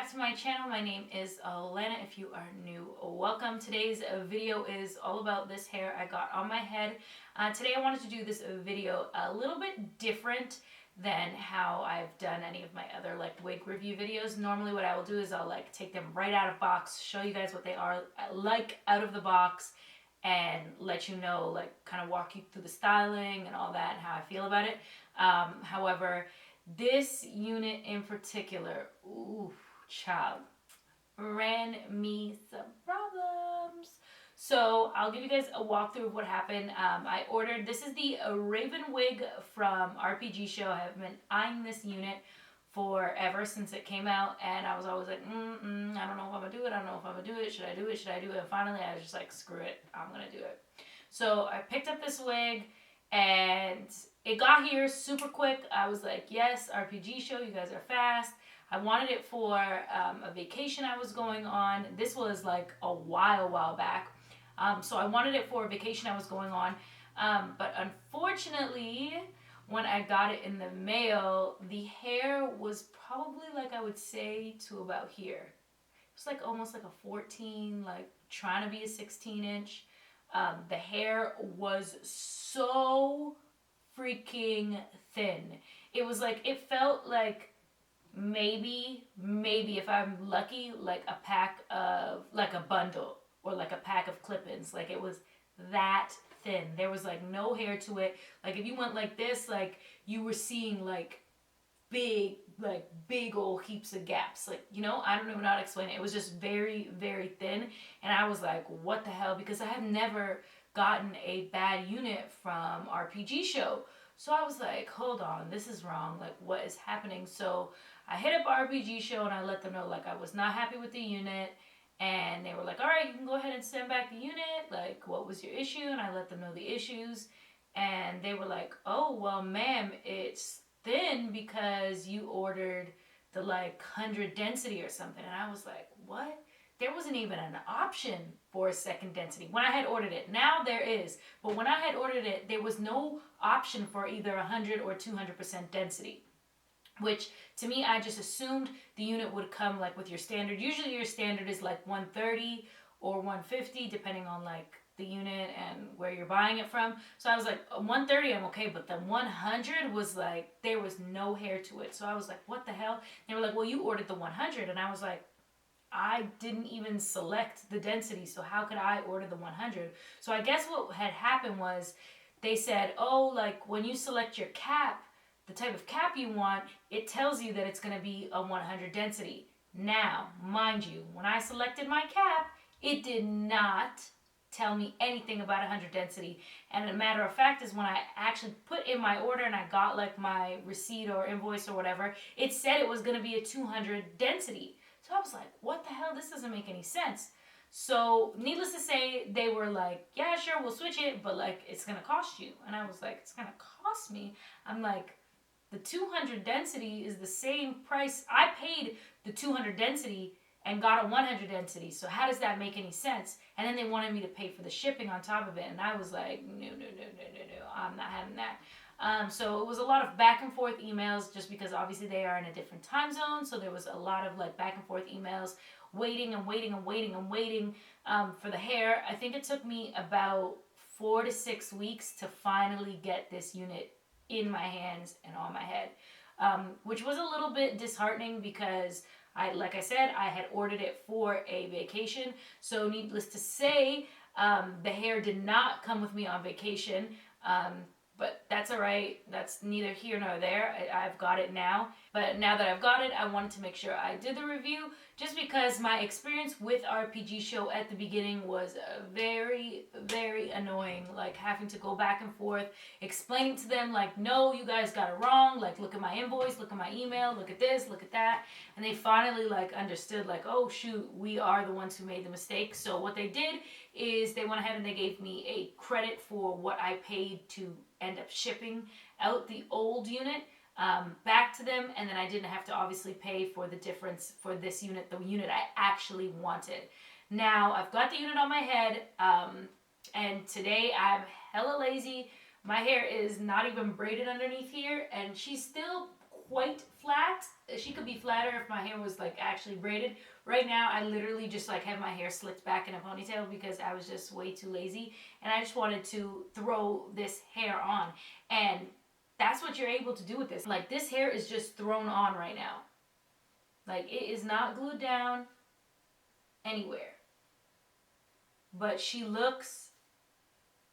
back to my channel. My name is Alana. If you are new, welcome. Today's video is all about this hair I got on my head. Today I wanted to do this video a little bit different than how I've done any of my other wig review videos. Normally what I will do is I'll take them right out of box, show you guys what they are like out of the box, and let you know, kind of walk you through the styling and all that and how I feel about it. However, this unit in particular, ooh, child, ran me some problems. So I'll give you guys a walkthrough of what happened. I ordered, this is the Raven wig from RPGSHOW. I have been eyeing this unit forever since it came out, and I was always like, I don't know if I'm gonna do it, I don't know if I'm gonna do it, should I do it, should I do it? And finally I was just like, screw it, I'm gonna do it. So I picked up this wig, and it got here super quick. I was like, yes, RPGSHOW, you guys are fast. I wanted it for a vacation I was going on. This was like a while back. So I wanted it for a vacation I was going on. But unfortunately, when I got it in the mail, the hair was probably I would say to about here. It was almost like a 14, trying to be a 16-inch. The hair was so freaking thin. It was it felt like maybe if I'm lucky, a pack of, a bundle or a pack of clip-ins. It was that thin. There was no hair to it. If you went like this, you were seeing big old heaps of gaps. I don't even know how to explain it. It was just very thin, and I was like, what the hell? Because I have never gotten a bad unit from RPGSHOW. So I was like, hold on, this is wrong. What is happening? So I hit up RPGSHOW and I let them know I was not happy with the unit, and they were like, all right, you can go ahead and send back the unit. What was your issue? And I let them know the issues, and they were like, oh, well, ma'am, it's thin because you ordered the 100 density or something. And I was like, what? There wasn't even an option for a second density when I had ordered it. Now there is, but when I had ordered it, there was no option for either 100 or 200% density, which to me, I just assumed the unit would come with your standard. Usually your standard is 130 or 150 depending on the unit and where you're buying it from. So I was like, 130 I'm okay, but the 100 was there was no hair to it. So I was like, what the hell? They were like, well, you ordered the 100, and I was like, I didn't even select the density, so how could I order the 100? So I guess what had happened was they said, oh, when you select your cap, the type of cap you want, it tells you that it's going to be a 100 density. Now, mind you, when I selected my cap, it did not tell me anything about 100 density. And a matter of fact is when I actually put in my order and I got my receipt or invoice or whatever, it said it was going to be a 200 density. So I was like, what the hell? This doesn't make any sense. So needless to say, they were like, yeah, sure, we'll switch it, but it's going to cost you. And I was like, it's going to cost me? I'm like, the 200 density is the same price. I paid the 200 density and got a 100 density. So how does that make any sense? And then they wanted me to pay for the shipping on top of it. And I was like, no, I'm not having that. So it was a lot of back and forth emails, just because obviously they are in a different time zone. So there was a lot of back and forth emails, waiting for the hair. I think it took me about 4 to 6 weeks to finally get this unit in my hands and on my head, which was a little bit disheartening because like I said, I had ordered it for a vacation. So needless to say, the hair did not come with me on vacation. But that's all right. That's neither here nor there. I've got it now. But now that I've got it, I wanted to make sure I did the review, just because my experience with RPGSHOW at the beginning was very annoying. Having to go back and forth, explaining to them no, you guys got it wrong. Look at my invoice, look at my email, look at this, look at that. And they finally understood oh shoot, we are the ones who made the mistake. So what they did is they went ahead and they gave me a credit for what I paid to end up shipping out the old unit back to them, and then I didn't have to obviously pay for the difference for this unit, the unit I actually wanted. Now I've got the unit on my head, and today I'm hella lazy. My hair is not even braided underneath here, and she's still quite flat. She could be flatter if my hair was like actually braided. Right now, I literally just like have my hair slicked back in a ponytail because I was just way too lazy. And I just wanted to throw this hair on. And that's what you're able to do with this. Like, this hair is just thrown on right now. Like, it is not glued down anywhere. But she looks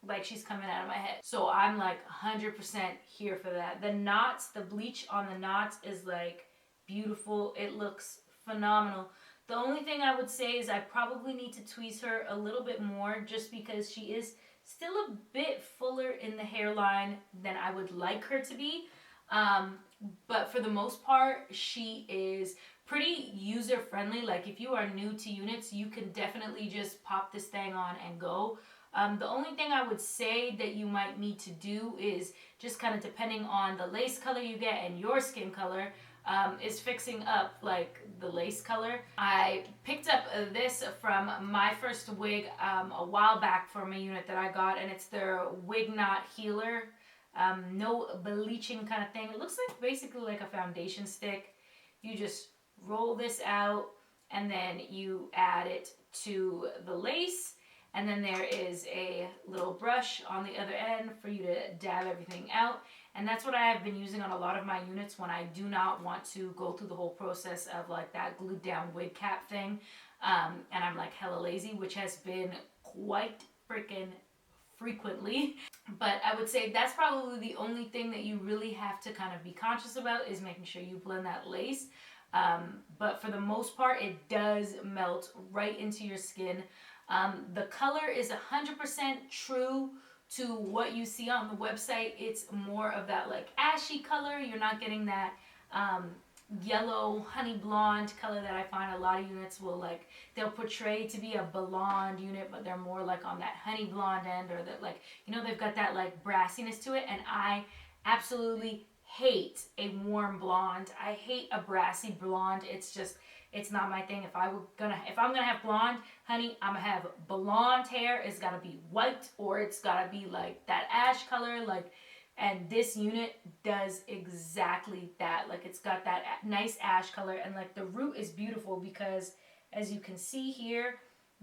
like she's coming out of my head. So I'm like 100% here for that. The knots, the bleach on the knots is like beautiful. It looks phenomenal. The only thing I would say is I probably need to tweeze her a little bit more just because she is still a bit fuller in the hairline than I would like her to be. But for the most part, she is pretty user friendly. Like, if you are new to units, you can definitely just pop this thing on and go. The only thing I would say that you might need to do is just kind of depending on the lace color you get and your skin color, is fixing up like the lace color. I picked up this from my first wig a while back from a unit that I got, and it's their wig knot healer. No bleaching kind of thing. It looks like basically like a foundation stick. You just roll this out and then you add it to the lace. And then there is a little brush on the other end for you to dab everything out. And that's what I have been using on a lot of my units when I do not want to go through the whole process of like that glued down wig cap thing. And I'm like hella lazy, which has been quite freaking frequently. But I would say that's probably the only thing that you really have to kind of be conscious about, is making sure you blend that lace. But for the most part, it does melt right into your skin. The color is 100% true to what you see on the website. It's more of that like ashy color. You're not getting that yellow honey blonde color that I find a lot of units will like, they'll portray to be a blonde unit, but they're more like on that honey blonde end, or that like, you know, they've got that like brassiness to it. And I absolutely hate a warm blonde. I hate a brassy blonde. It's just, it's not my thing. If I'm gonna have blonde, honey, I'm gonna have blonde hair. It's gotta be white, or it's gotta be like that ash color. Like, and this unit does exactly that. Like, it's got that nice ash color, and like the root is beautiful because, as you can see here,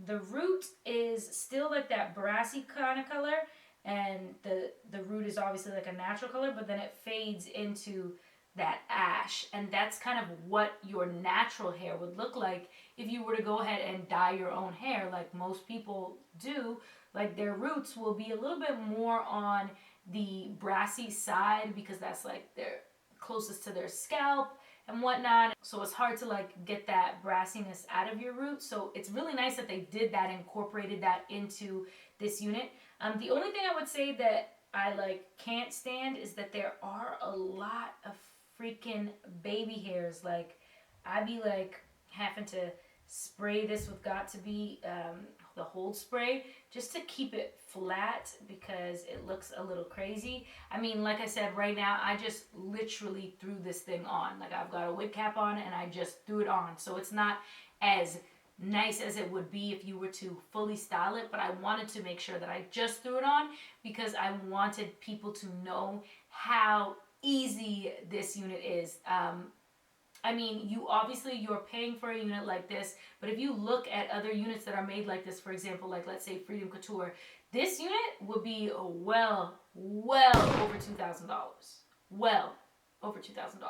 the root is still like that brassy kind of color, and the root is obviously like a natural color, but then it fades into that ash. And that's kind of what your natural hair would look like if you were to go ahead and dye your own hair like most people do. Like, their roots will be a little bit more on the brassy side because that's like their closest to their scalp and whatnot. So it's hard to like get that brassiness out of your roots. So it's really nice that they did that, incorporated that into this unit. The only thing I would say that I like can't stand is that there are a lot of freaking baby hairs. Like, I'd be like having to spray this with Got2b the hold spray just to keep it flat because it looks a little crazy. I mean, like I said, right now I just literally threw this thing on. Like, I've got a wig cap on and I just threw it on, so it's not as nice as it would be if you were to fully style it. But I wanted to make sure that I just threw it on because I wanted people to know how easy this unit is. I mean, you're paying for a unit like this, but if you look at other units that are made like this, for example, like let's say Freedom Couture, this unit would be well over $2,000. Well over $2,000.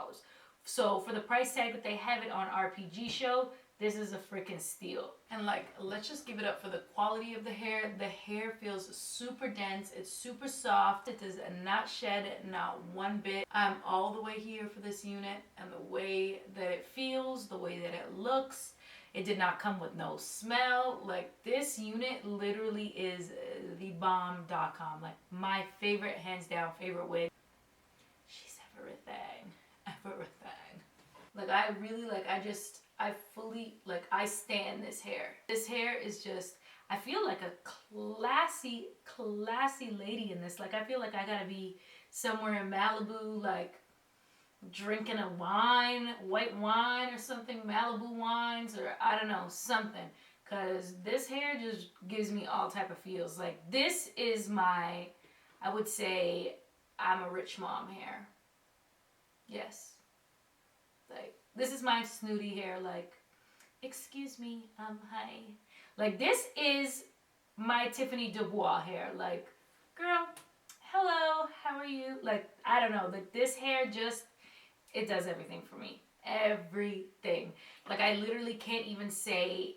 So for the price tag that they have it on RPGSHOW, this is a freaking steal. And like, let's just give it up for the quality of the hair. The hair feels super dense. It's super soft. It does not shed, not one bit. I'm all the way here for this unit, and the way that it feels, the way that it looks. It did not come with no smell. Like, this unit literally is the bomb.com. Like, my favorite, hands down favorite wig. She's everything. Everything. Like, I really like, I fully, like, I stan this hair. This hair is just, I feel like a classy lady in this. Like, I feel like I gotta be somewhere in Malibu, like, drinking a wine, white wine or something, Malibu wines, or I don't know, something. Because this hair just gives me all type of feels. Like, this is my, I would say, I'm a rich mom hair. Yes. Like, this is my snooty hair. Like, excuse me, hi. Like, this is my Tiffany Dubois hair. Like, girl, hello, how are you? Like, I don't know. Like, this hair just, it does everything for me. Everything. Like, I literally can't even say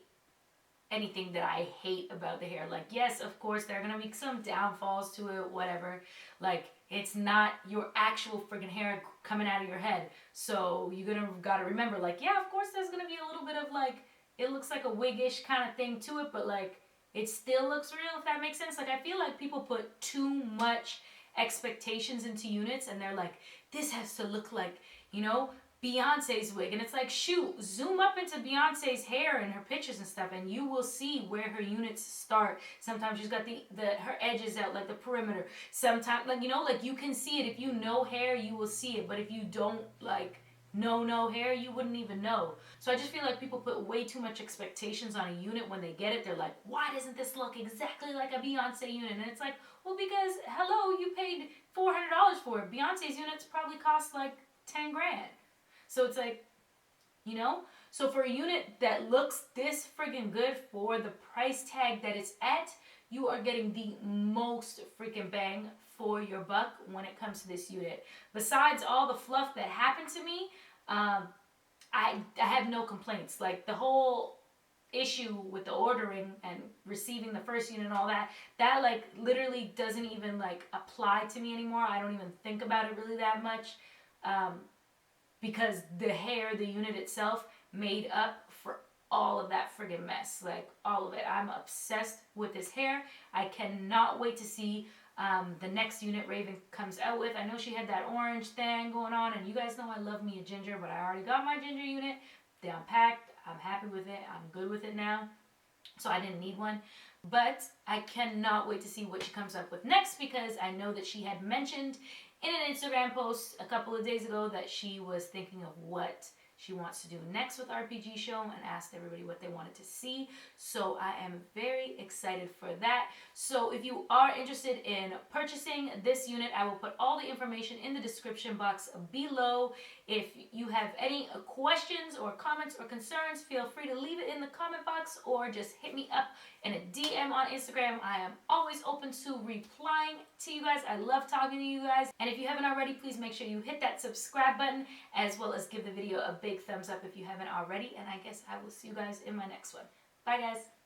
anything that I hate about the hair. Like, yes, of course, there are gonna be some downfalls to it, whatever. Like, it's not your actual freaking hair coming out of your head. So you're gonna gotta remember, like, yeah, of course, there's gonna be a little bit of like, it looks like a wiggish kind of thing to it, but like, it still looks real, if that makes sense. Like, I feel like people put too much expectations into units, and they're like, this has to look like, you know, Beyonce's wig. And it's like, shoot, zoom up into Beyonce's hair and her pictures and stuff, and you will see where her units start. Sometimes she's got her edges out, like the perimeter. Sometimes, like, you know, like, you can see it. If you know hair, you will see it. But if you don't, like, know hair, you wouldn't even know. So I just feel like people put way too much expectations on a unit. When they get it, they're like, why doesn't this look exactly like a Beyonce unit? And it's like, well, because, hello, you paid $400 for it. Beyonce's units probably cost like 10 grand. So it's like, you know? So for a unit that looks this friggin' good for the price tag that it's at, you are getting the most freaking bang for your buck when it comes to this unit. Besides all the fluff that happened to me, I have no complaints. Like, the whole issue with the ordering and receiving the first unit and all that like literally doesn't even like apply to me anymore. I don't even think about it really that much. Because the hair, the unit itself, made up for all of that friggin' mess. Like, all of it. I'm obsessed with this hair. I cannot wait to see the next unit Raven comes out with. I know she had that orange thing going on, and you guys know I love me a ginger, but I already got my ginger unit down packed. I'm happy with it. I'm good with it now. So I didn't need one. But I cannot wait to see what she comes up with next, because I know that she had mentioned in an Instagram post a couple of days ago that she was thinking of what she wants to do next with RPGSHOW, and asked everybody what they wanted to see. So I am very excited for that. So if you are interested in purchasing this unit, I will put all the information in the description box below. If you have any questions or comments or concerns, feel free to leave it in the comment box, or just hit me up in a DM on Instagram. I am always open to replying to you guys. I love talking to you guys. And if you haven't already, please make sure you hit that subscribe button, as well as give the video a big thumbs up if you haven't already. And I guess I will see you guys in my next one. Bye, guys.